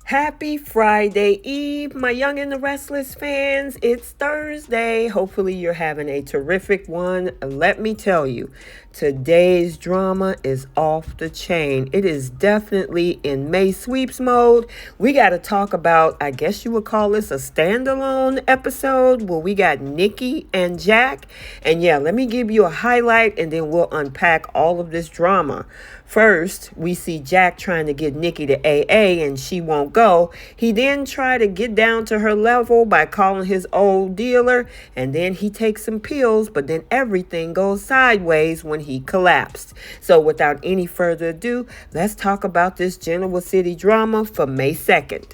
Happy Friday Eve, my young and the restless fans. It's Thursday. Hopefully, you're having a terrific one. Let me tell you, today's drama is off the chain. It is definitely in May sweeps mode. We got to talk about, I guess you would call this a standalone episode where we got Nikki and Jack. And yeah, let me give you a highlight and then we'll unpack all of this drama. First, we see Jack trying to get Nikki to AA and she won't go. He then tried to get down to her level by calling his old dealer, and then he takes some pills, but then everything goes sideways when he collapsed. So without any further ado, let's talk about this Genoa City drama for May 2nd.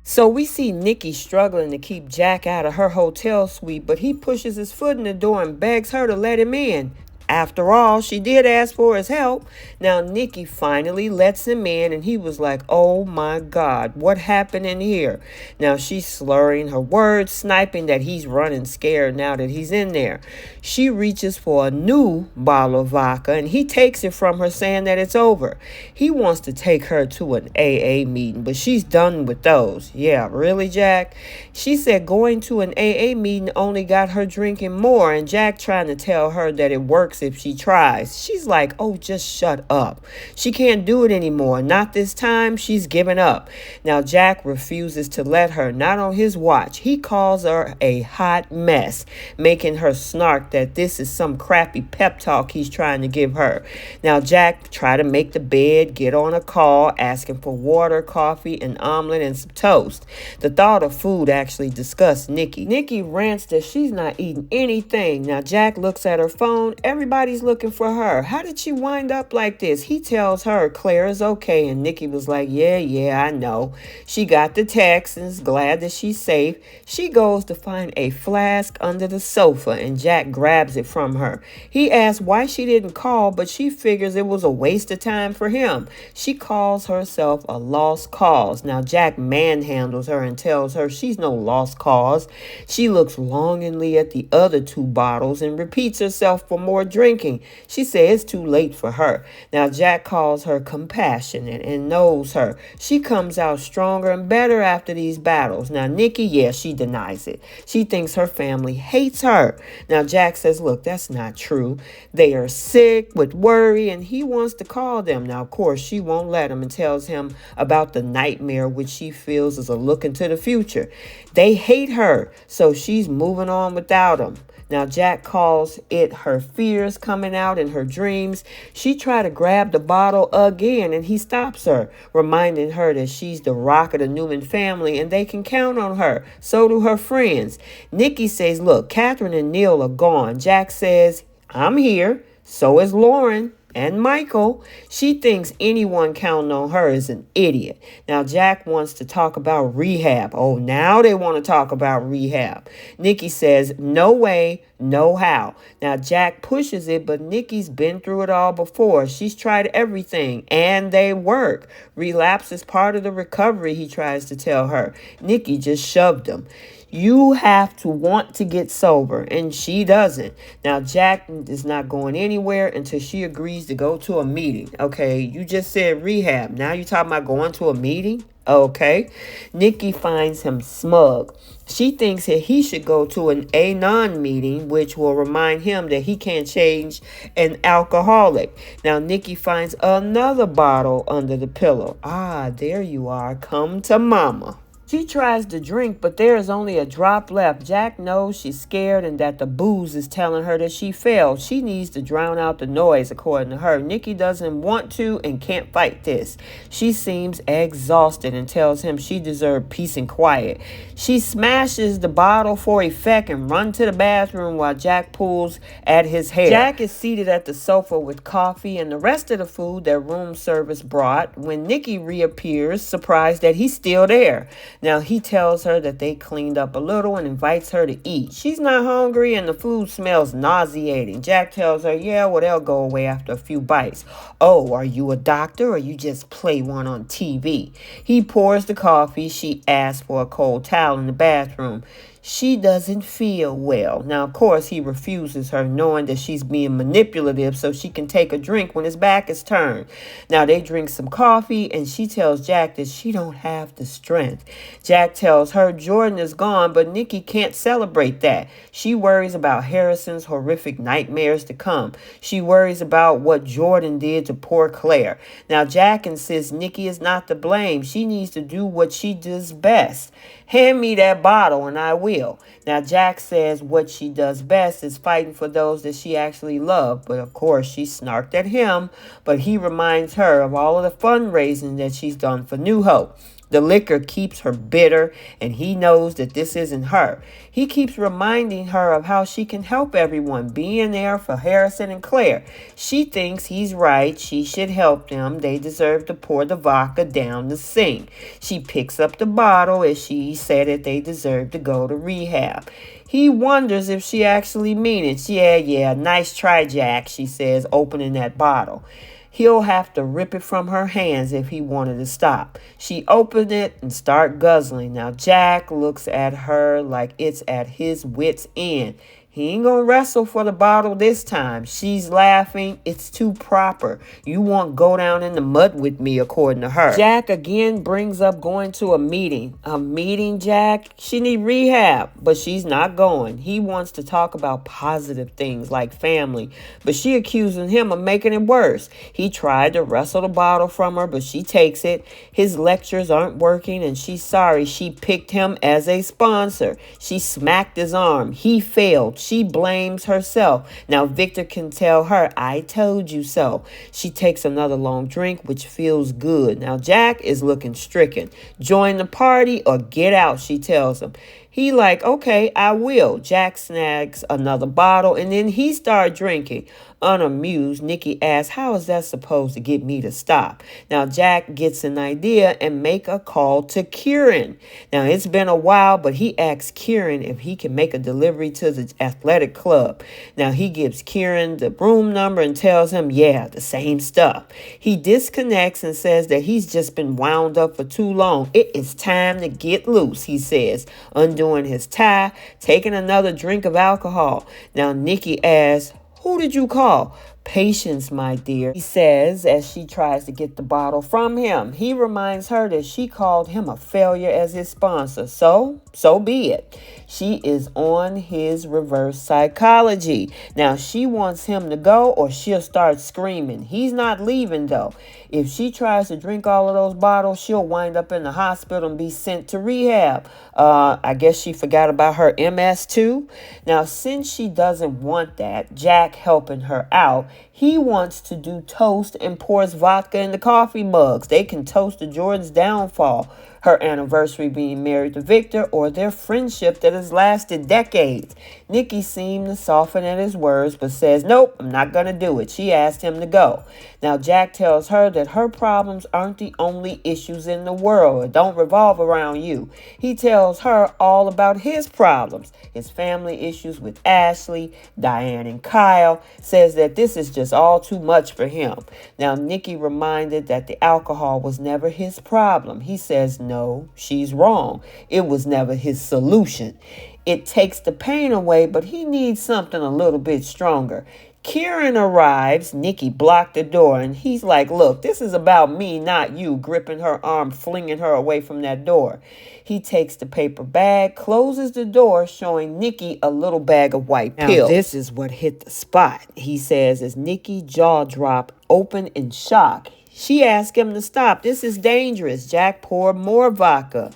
So we see Nikki struggling to keep Jack out of her hotel suite, but he pushes his foot in the door and begs her to let him in. After all, she did ask for his help. Now, Nikki finally lets him in, and he was like, oh my God, what happened in here? Now, she's slurring her words, sniping that he's running scared now that he's in there. She reaches for a new bottle of vodka, and he takes it from her, saying that it's over. He wants to take her to an AA meeting, but she's done with those. Yeah, really, Jack? She said going to an AA meeting only got her drinking more, and Jack trying to tell her that it works if she tries. She's like, oh, just shut up. She can't do it anymore. Not this time. She's given up. Now, Jack refuses to let her, not on his watch. He calls her a hot mess, making her snark that this is some crappy pep talk he's trying to give her. Now, Jack try to make the bed, get on a call, asking for water, coffee, an omelet, and some toast. The thought of food actually disgusts Nikki. Nikki rants that she's not eating anything. Now, Jack looks at her phone. Everybody's looking for her. How did she wind up like this? He tells her Claire is okay, and Nikki was like, yeah, I know. She got the text and is glad that she's safe. She goes to find a flask under the sofa, and Jack grabs it from her. He asks why she didn't call, but she figures it was a waste of time for him. She calls herself a lost cause. Now, Jack manhandles her and tells her she's no lost cause. She looks longingly at the other two bottles and repeats herself for more drinking. She says it's too late for her. Now, Jack calls her compassionate and knows her. She comes out stronger and better after these battles. Now, Nikki, yeah, she denies it. She thinks her family hates her. Now, Jack says, look, that's not true. They are sick with worry, and he wants to call them. Now, of course, she won't let him and tells him about the nightmare which she feels is a look into the future. They hate her, so she's moving on without him. Now, Jack calls it her fears coming out in her dreams. She tried to grab the bottle again, and he stops her, reminding her that she's the rock of the Newman family and they can count on her. So do her friends. Nikki says, look, Catherine and Neil are gone. Jack says, I'm here. So is Lauren. And Michael. She thinks anyone counting on her is an idiot. Now, Jack wants to talk about rehab. Oh, now they want to talk about rehab. Nikki says, no way, no how. Now, Jack pushes it, but Nikki's been through it all before. She's tried everything, and they work. Relapse is part of the recovery, he tries to tell her. Nikki just shoved him. You have to want to get sober, and she doesn't. Now, Jack is not going anywhere until she agrees to go to a meeting. Okay, you just said rehab. Now you're talking about going to a meeting? Okay. Nikki finds him smug. She thinks that he should go to an Anon meeting, which will remind him that he can't change an alcoholic. Now, Nikki finds another bottle under the pillow. Ah, there you are. Come to mama. She tries to drink, but there is only a drop left. Jack knows she's scared and that the booze is telling her that she failed. She needs to drown out the noise, according to her. Nikki doesn't want to and can't fight this. She seems exhausted and tells him she deserves peace and quiet. She smashes the bottle for effect and runs to the bathroom while Jack pulls at his hair. Jack is seated at the sofa with coffee and the rest of the food that room service brought when Nikki reappears, surprised that he's still there. Now, he tells her that they cleaned up a little and invites her to eat. She's not hungry and the food smells nauseating. Jack tells her, yeah, well, they'll go away after a few bites. Oh, are you a doctor or you just play one on TV? He pours the coffee. She asks for a cold towel in the bathroom. She doesn't feel well. Now, of course, he refuses her, knowing that she's being manipulative so she can take a drink when his back is turned. Now, they drink some coffee, and she tells Jack that she don't have the strength. Jack tells her Jordan is gone, but Nikki can't celebrate that. She worries about Harrison's horrific nightmares to come. She worries about what Jordan did to poor Claire. Now, Jack insists Nikki is not to blame. She needs to do what she does best. Hand me that bottle and I will. Now, Jack says what she does best is fighting for those that she actually loved. But of course, she snarked at him. But he reminds her of all of the fundraising that she's done for New Hope. The liquor keeps her bitter, and he knows that this isn't her. He keeps reminding her of how she can help everyone, being there for Harrison and Claire. She thinks he's right. She should help them. They deserve to pour the vodka down the sink. She picks up the bottle as she said that they deserve to go to rehab. He wonders if she actually means it. Yeah, nice try, Jack, she says, opening that bottle. He'll have to rip it from her hands if he wanted to stop. She opened it and started guzzling. Now, Jack looks at her like it's at his wit's end. He ain't gonna wrestle for the bottle this time. She's laughing. It's too proper. You won't go down in the mud with me, according to her. Jack again brings up going to a meeting. A meeting, Jack? She need rehab, but she's not going. He wants to talk about positive things like family, but she accusing him of making it worse. He tried to wrestle the bottle from her, but she takes it. His lectures aren't working, and she's sorry she picked him as a sponsor. She smacked his arm. He failed. She blames herself. Now, Victor can tell her, I told you so. She takes another long drink, which feels good. Now, Jack is looking stricken. Join the party or get out, she tells him. He like, okay, I will. Jack snags another bottle, and then he started drinking. Unamused, Nikki asks, how is that supposed to get me to stop? Now, Jack gets an idea and make a call to Kieran. Now, it's been a while, but he asks Kieran if he can make a delivery to the athletic club. Now, he gives Kieran the room number and tells him, yeah, the same stuff. He disconnects and says that he's just been wound up for too long. It is time to get loose, he says, undoing his tie, taking another drink of alcohol. Now, Nikki asks, who did you call? Patience, my dear, he says as she tries to get the bottle from him. He reminds her that she called him a failure as his sponsor. So be it. She is on his reverse psychology. Now, she wants him to go or she'll start screaming. He's not leaving, though. If she tries to drink all of those bottles, she'll wind up in the hospital and be sent to rehab. I guess she forgot about her MS too. Now, since she doesn't want that, Jack helping her out, he wants to do toast and pours vodka in the coffee mugs. They can toast to Jordan's downfall, her anniversary being married to Victor, or their friendship that has lasted decades. Nikki seemed to soften at his words, but says, nope, I'm not going to do it. She asked him to go. Now, Jack tells her that her problems aren't the only issues in the world. It don't revolve around you. He tells her all about his problems, his family issues with Ashley, Diane, and Kyle, says that this is just all too much for him. Now, Nikki reminded that the alcohol was never his problem. He says, no, she's wrong. It was never his solution. It takes the pain away, but he needs something a little bit stronger. Kieran arrives. Nikki blocked the door, and he's like, look, this is about me, not you, gripping her arm, flinging her away from that door. He takes the paper bag, closes the door, showing Nikki a little bag of white pills. Now, this is what hit the spot, he says as Nikki jaw dropped open in shock. She asked him to stop. This is dangerous. Jack poured more vodka.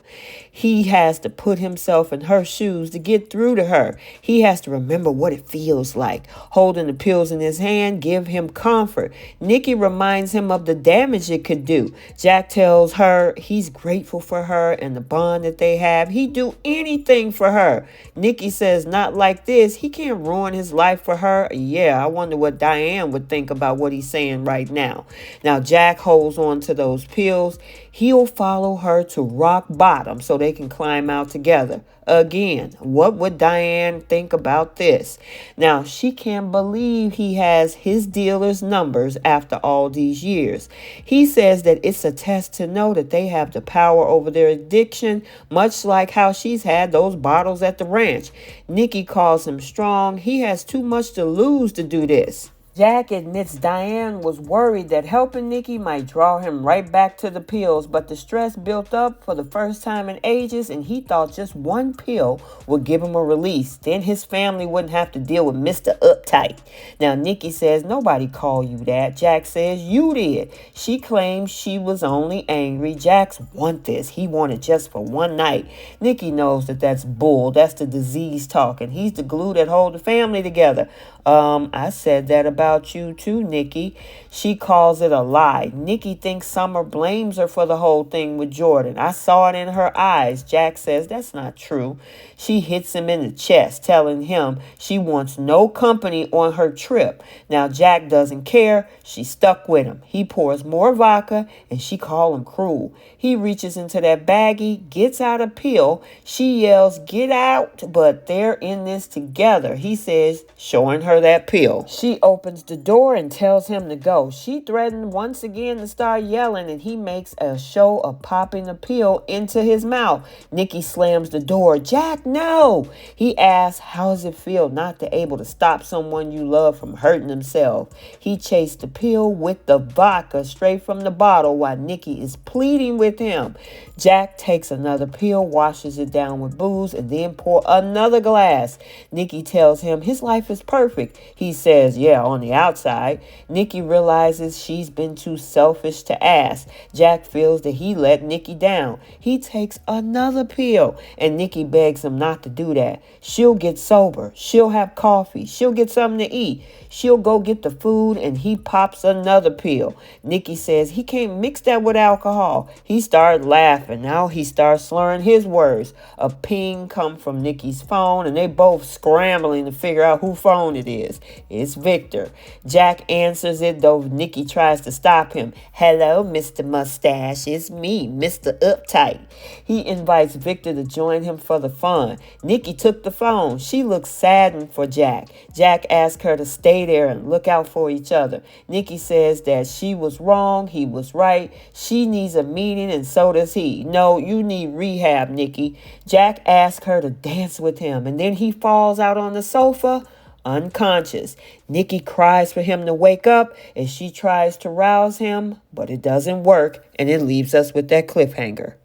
He has to put himself in her shoes to get through to her. He has to remember what it feels like. Holding the pills in his hand give him comfort. Nikki reminds him of the damage it could do. Jack tells her he's grateful for her and the bond that they have. He'd do anything for her. Nikki says, not like this. He can't ruin his life for her. Yeah, I wonder what Diane would think about what he's saying right now. Now, Jack Jack holds on to those pills, he'll follow her to rock bottom so they can climb out together. Again, what would Diane think about this? Now, she can't believe he has his dealer's numbers after all these years. He says that it's a test to know that they have the power over their addiction, much like how she's had those bottles at the ranch. Nikki calls him strong. He has too much to lose to do this. Jack admits Diane was worried that helping Nikki might draw him right back to the pills, but the stress built up for the first time in ages, and he thought just one pill would give him a release. Then his family wouldn't have to deal with Mr. Uptight. Now, Nikki says, nobody called you that. Jack says, you did. She claims she was only angry. Jack's want this. He wanted just for one night. Nikki knows that that's bull. That's the disease talking. He's the glue that holds the family together. I said that about you too, Nikki. She calls it a lie. Nikki thinks Summer blames her for the whole thing with Jordan. I saw it in her eyes. Jack says that's not true. She hits him in the chest, telling him she wants no company on her trip. Now Jack doesn't care. She's stuck with him. He pours more vodka and she calls him cruel. He reaches into that baggie, gets out a pill. She yells, get out, but they're in this together. He says, showing her that pill. She opens the door and tells him to go. She threatened once again to start yelling, and he makes a show of popping the pill into his mouth. Nikki slams the door. Jack, no! He asks, how does it feel not to able to stop someone you love from hurting himself? He chased the pill with the vodka straight from the bottle while Nikki is pleading with him. Jack takes another pill, washes it down with booze, and then pour another glass. Nikki tells him his life is perfect. He says, yeah, on the outside. Nikki realizes she's been too selfish to ask. Jack feels that he let Nikki down. He takes another pill, and Nikki begs him not to do that. She'll get sober. She'll have coffee. She'll get something to eat. She'll go get the food, and he pops another pill. Nikki says he can't mix that with alcohol. He started laughing. Now he starts slurring his words. A ping comes from Nikki's phone, and they both scrambling to figure out whose phone it is. It's Victor. Jack answers it, though Nikki tries to stop him. Hello, Mr. Mustache. It's me, Mr. Uptight. He invites Victor to join him for the fun. Nikki took the phone. She looks saddened for Jack. Jack asks her to stay there and look out for each other. Nikki says that she was wrong, he was right. She needs a meeting and so does he. No, you need rehab, Nikki. Jack asks her to dance with him, and then he falls out on the sofa unconscious. Nikki cries for him to wake up as she tries to rouse him, but it doesn't work, and it leaves us with that cliffhanger.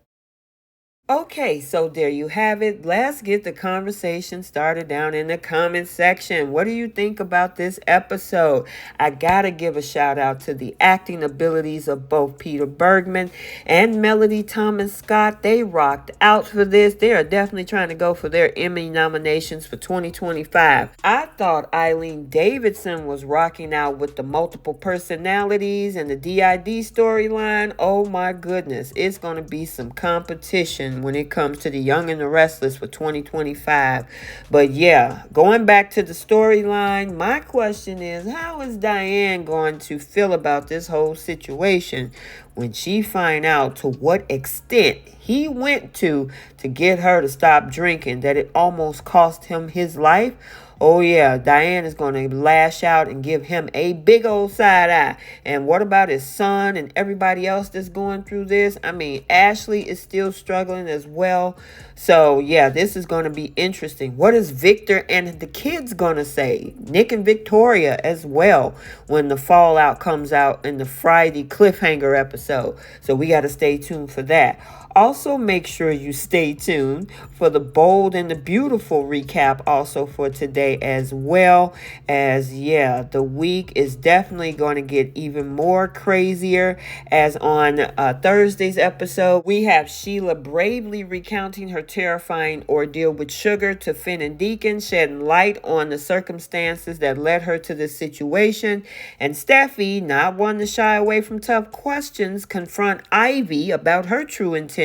Okay, so there you have it. Let's get the conversation started down in the comment section. What do you think about this episode? I gotta give a shout out to the acting abilities of both Peter Bergman and Melody Thomas Scott. They rocked out for this. They are definitely trying to go for their Emmy nominations for 2025. I thought Eileen Davidson was rocking out with the multiple personalities and the DID storyline. Oh my goodness, it's gonna be some competition when it comes to the Young and the Restless for 2025. But yeah, going back to the storyline, my question is, how is Diane going to feel about this whole situation when she find out to what extent he went to get her to stop drinking, that it almost cost him his life? Oh yeah, Diane is going to lash out and give him a big old side eye. And what about his son and everybody else that's going through this? I mean, Ashley is still struggling as well. So yeah, this is going to be interesting. What is Victor and the kids going to say? Nick and Victoria as well, when the fallout comes out in the Friday cliffhanger episode. So we got to stay tuned for that. Also, make sure you stay tuned for the Bold and the Beautiful recap also for today, as well as, yeah, the week is definitely going to get even more crazier, as on Thursday's episode, we have Sheila bravely recounting her terrifying ordeal with Sugar to Finn and Deacon, shedding light on the circumstances that led her to this situation, and Steffi, not one to shy away from tough questions, confront Ivy about her true intentions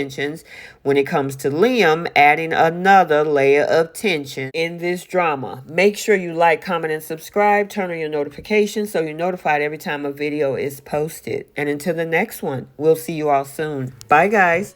when it comes to Liam, adding another layer of tension in this drama. Make sure you like, comment, and subscribe. Turn on your notifications so you're notified every time a video is posted. And until the next one, we'll see you all soon. Bye, guys.